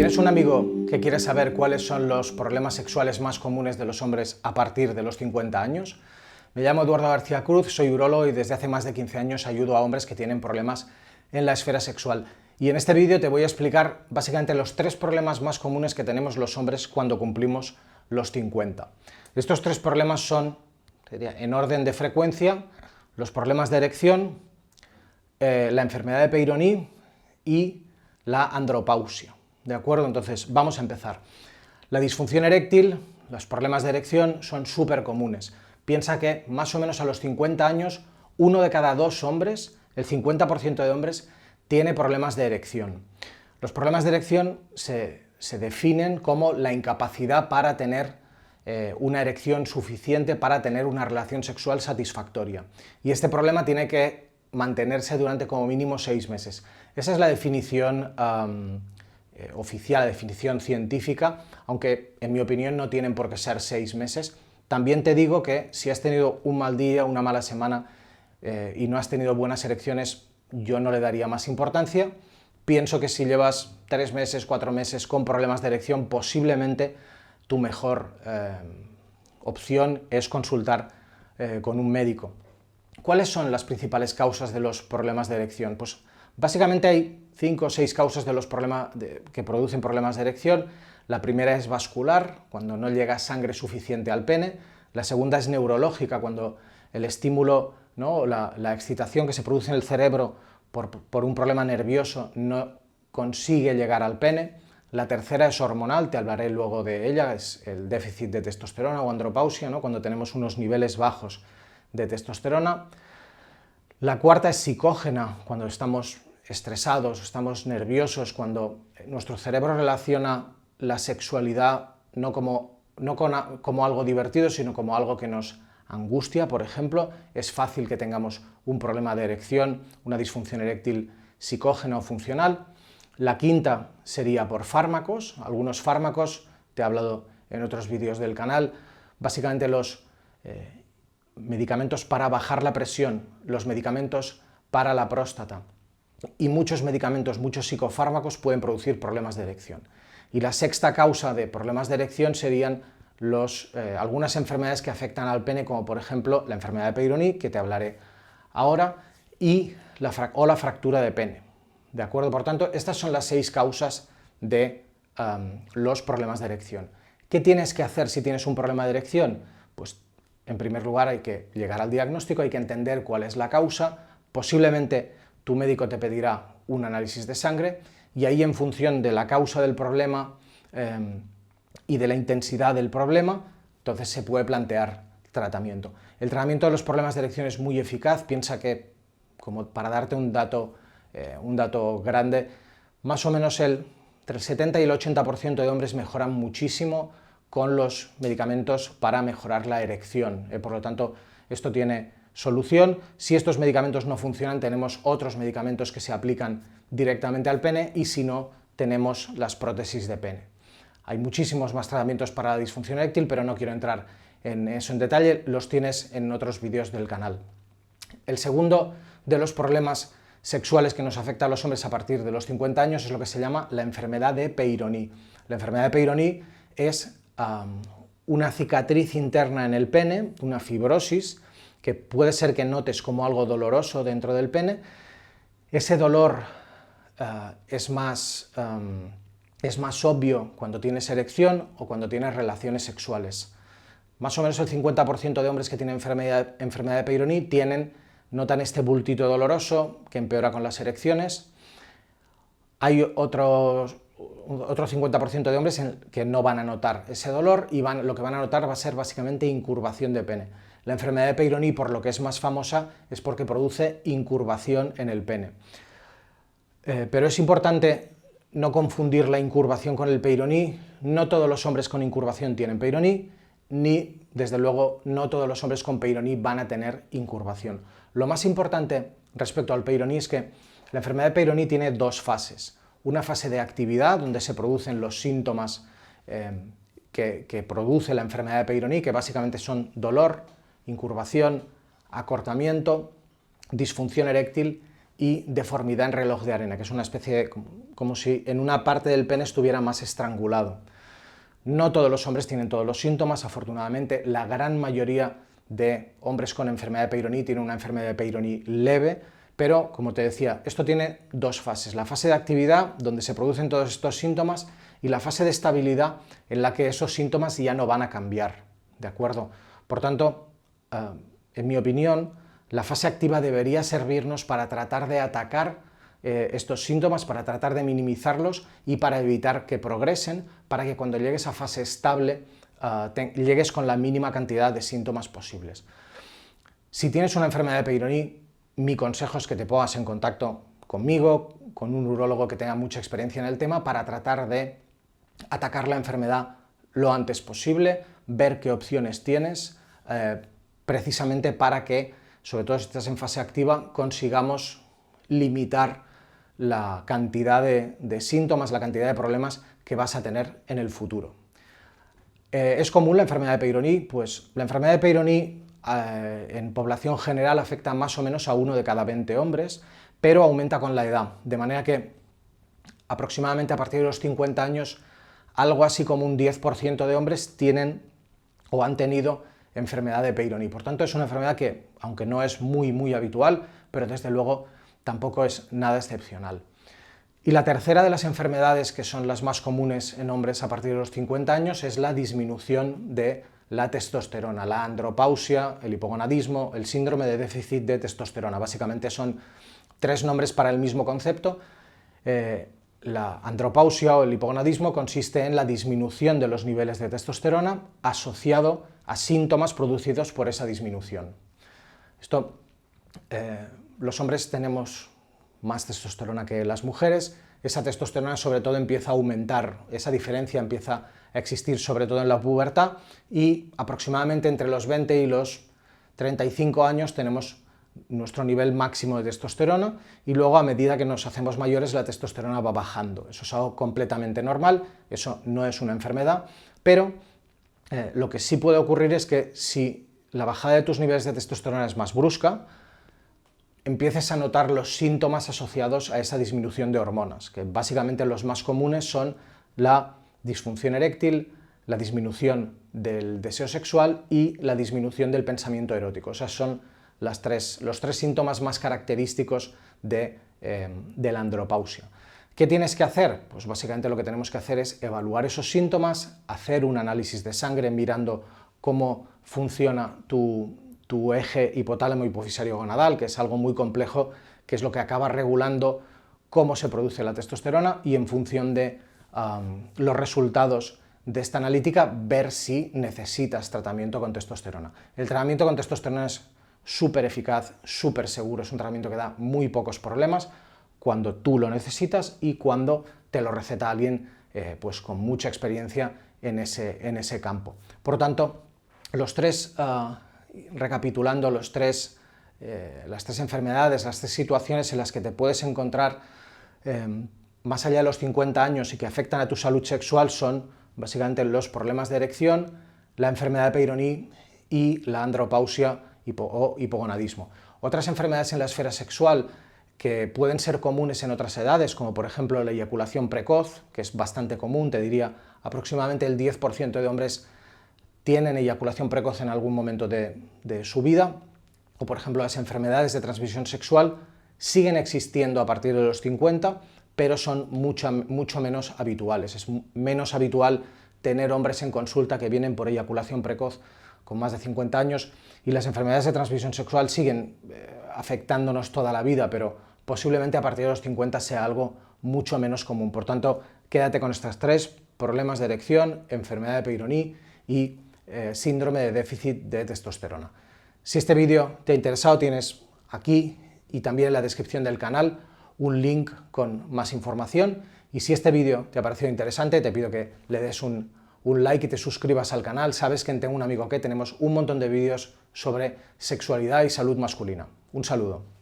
¿Tienes un amigo que quiere saber cuáles son los problemas sexuales más comunes de los hombres a partir de los 50 años? Me llamo Eduardo García Cruz, soy urólogo y desde hace más de 15 años ayudo a hombres que tienen problemas en la esfera sexual. Y en este vídeo te voy a explicar básicamente los 3 problemas más comunes que tenemos los hombres cuando cumplimos los 50. Estos 3 problemas son, en orden de frecuencia, los problemas de erección, la enfermedad de Peyronie y la andropausia. ¿De acuerdo? Entonces, vamos a empezar. La disfunción eréctil, los problemas de erección son súper comunes. Piensa que más o menos a los 50 años, 1 de cada 2 hombres, el 50% de hombres, tiene problemas de erección. Los problemas de erección se definen como la incapacidad para tener una erección suficiente para tener una relación sexual satisfactoria. Y este problema tiene que mantenerse durante como mínimo 6 meses. Esa es la definición oficial, la definición científica, aunque en mi opinión no tienen por qué ser 6 meses. También te digo que si has tenido un mal día, una mala semana y no has tenido buenas erecciones, yo no le daría más importancia. Pienso que si llevas 3 meses, 4 meses con problemas de erección, posiblemente tu mejor opción es consultar con un médico. ¿Cuáles son las principales causas de los problemas de erección? Pues básicamente hay 5 o 6 causas de los problemas que producen problemas de erección. La primera es vascular, cuando no llega sangre suficiente al pene. La segunda es neurológica, cuando el estímulo, ¿no? la excitación que se produce en el cerebro por un problema nervioso no consigue llegar al pene. La tercera es hormonal, te hablaré luego de ella, es el déficit de testosterona o andropausia, ¿no? Cuando tenemos unos niveles bajos de testosterona. La cuarta es psicógena, cuando estamos estresados, estamos nerviosos, cuando nuestro cerebro relaciona la sexualidad no como algo divertido, sino como algo que nos angustia, por ejemplo. Es fácil que tengamos un problema de erección, una disfunción eréctil psicógena o funcional. La quinta sería por fármacos. Algunos fármacos, te he hablado en otros vídeos del canal, básicamente los medicamentos para bajar la presión, los medicamentos para la próstata y muchos medicamentos, muchos psicofármacos pueden producir problemas de erección. Y la sexta causa de problemas de erección serían algunas enfermedades que afectan al pene, como por ejemplo la enfermedad de Peyronie, que te hablaré ahora, y la fractura de pene. ¿De acuerdo? Por tanto, estas son las 6 causas de los problemas de erección. ¿Qué tienes que hacer si tienes un problema de erección? Pues en primer lugar hay que llegar al diagnóstico, hay que entender cuál es la causa, posiblemente tu médico te pedirá un análisis de sangre y ahí en función de la causa del problema y de la intensidad del problema, entonces se puede plantear tratamiento. El tratamiento de los problemas de erección es muy eficaz, piensa que, como para darte un dato grande, más o menos entre el 70 y el 80% de hombres mejoran muchísimo con los medicamentos para mejorar la erección. Por lo tanto, esto tiene solución. Si estos medicamentos no funcionan, tenemos otros medicamentos que se aplican directamente al pene y si no, tenemos las prótesis de pene. Hay muchísimos más tratamientos para la disfunción eréctil, pero no quiero entrar en eso en detalle, los tienes en otros vídeos del canal. El segundo de los problemas sexuales que nos afecta a los hombres a partir de los 50 años es lo que se llama la enfermedad de Peyronie. La enfermedad de Peyronie es una cicatriz interna en el pene, una fibrosis, que puede ser que notes como algo doloroso dentro del pene. Ese dolor es más obvio cuando tienes erección o cuando tienes relaciones sexuales. Más o menos el 50% de hombres que tienen enfermedad de Peyronie notan este bultito doloroso que empeora con las erecciones. Hay otro 50% de hombres que no van a notar ese dolor y lo que van a notar va a ser básicamente incurvación de pene. La enfermedad de Peyronie, por lo que es más famosa, es porque produce incurvación en el pene. Pero es importante no confundir la incurvación con el Peyronie. No todos los hombres con incurvación tienen Peyronie, ni, desde luego, no todos los hombres con Peyronie van a tener incurvación. Lo más importante respecto al Peyronie es que la enfermedad de Peyronie tiene 2 fases. Una fase de actividad, donde se producen los síntomas que produce la enfermedad de Peyronie, que básicamente son dolor, incurvación, acortamiento, disfunción eréctil y deformidad en reloj de arena, que es una especie de, como si en una parte del pene estuviera más estrangulado. No todos los hombres tienen todos los síntomas, afortunadamente la gran mayoría de hombres con enfermedad de Peyronie tienen una enfermedad de Peyronie leve, pero como te decía, esto tiene dos fases: la fase de actividad, donde se producen todos estos síntomas, y la fase de estabilidad, en la que esos síntomas ya no van a cambiar, ¿de acuerdo? Por tanto, en mi opinión, la fase activa debería servirnos para tratar de atacar estos síntomas, para tratar de minimizarlos y para evitar que progresen, para que cuando llegues a fase estable llegues con la mínima cantidad de síntomas posibles. Si tienes una enfermedad de Peyronie, mi consejo es que te pongas en contacto conmigo, con un urólogo que tenga mucha experiencia en el tema, para tratar de atacar la enfermedad lo antes posible, ver qué opciones tienes, precisamente para que, sobre todo si estás en fase activa, consigamos limitar la cantidad de síntomas, la cantidad de problemas que vas a tener en el futuro. ¿Es común la enfermedad de Peyronie? Pues la enfermedad de Peyronie en población general afecta más o menos a 1 de cada 20 hombres, pero aumenta con la edad, de manera que aproximadamente a partir de los 50 años, algo así como un 10% de hombres tienen o han tenido enfermedad de Peyronie. Por tanto, es una enfermedad que, aunque no es muy habitual, pero desde luego tampoco es nada excepcional. Y la tercera de las enfermedades que son las más comunes en hombres a partir de los 50 años es la disminución de la testosterona, la andropausia, el hipogonadismo, el síndrome de déficit de testosterona. Básicamente son 3 nombres para el mismo concepto. La andropausia o el hipogonadismo consiste en la disminución de los niveles de testosterona asociado a síntomas producidos por esa disminución. Los hombres tenemos más testosterona que las mujeres. Esa testosterona sobre todo empieza a aumentar, esa diferencia empieza a existir sobre todo en la pubertad, y aproximadamente entre los 20 y los 35 años tenemos nuestro nivel máximo de testosterona, y luego a medida que nos hacemos mayores la testosterona va bajando. Eso es algo completamente normal, eso no es una enfermedad, pero lo que sí puede ocurrir es que si la bajada de tus niveles de testosterona es más brusca, empieces a notar los síntomas asociados a esa disminución de hormonas, que básicamente los más comunes son la disfunción eréctil, la disminución del deseo sexual y la disminución del pensamiento erótico. Esos son los 3 síntomas más característicos de la andropausia. ¿Qué tienes que hacer? Pues básicamente lo que tenemos que hacer es evaluar esos síntomas, hacer un análisis de sangre mirando cómo funciona tu eje hipotálamo-hipofisario-gonadal, que es algo muy complejo, que es lo que acaba regulando cómo se produce la testosterona, y en función de los resultados de esta analítica, ver si necesitas tratamiento con testosterona. El tratamiento con testosterona es súper eficaz, súper seguro, es un tratamiento que da muy pocos problemas cuando tú lo necesitas y cuando te lo receta alguien pues con mucha experiencia en ese campo. Por tanto, recapitulando, las tres enfermedades, las 3 situaciones en las que te puedes encontrar más allá de los 50 años y que afectan a tu salud sexual son básicamente los problemas de erección, la enfermedad de Peyronie y la andropausia o hipogonadismo. Otras enfermedades en la esfera sexual que pueden ser comunes en otras edades, como por ejemplo la eyaculación precoz, que es bastante común, te diría aproximadamente el 10% de hombres tienen eyaculación precoz en algún momento de su vida, o por ejemplo las enfermedades de transmisión sexual siguen existiendo a partir de los 50, pero son mucho menos habituales. Es menos habitual tener hombres en consulta que vienen por eyaculación precoz con más de 50 años, y las enfermedades de transmisión sexual siguen afectándonos toda la vida, pero posiblemente a partir de los 50 sea algo mucho menos común. Por tanto, quédate con estas 3: problemas de erección, enfermedad de Peyronie y síndrome de déficit de testosterona. Si este vídeo te ha interesado, tienes aquí y también en la descripción del canal un link con más información, y si este vídeo te ha parecido interesante, te pido que le des un like y te suscribas al canal. Sabes que en Tengo un amigo que tenemos un montón de vídeos sobre sexualidad y salud masculina. Un saludo.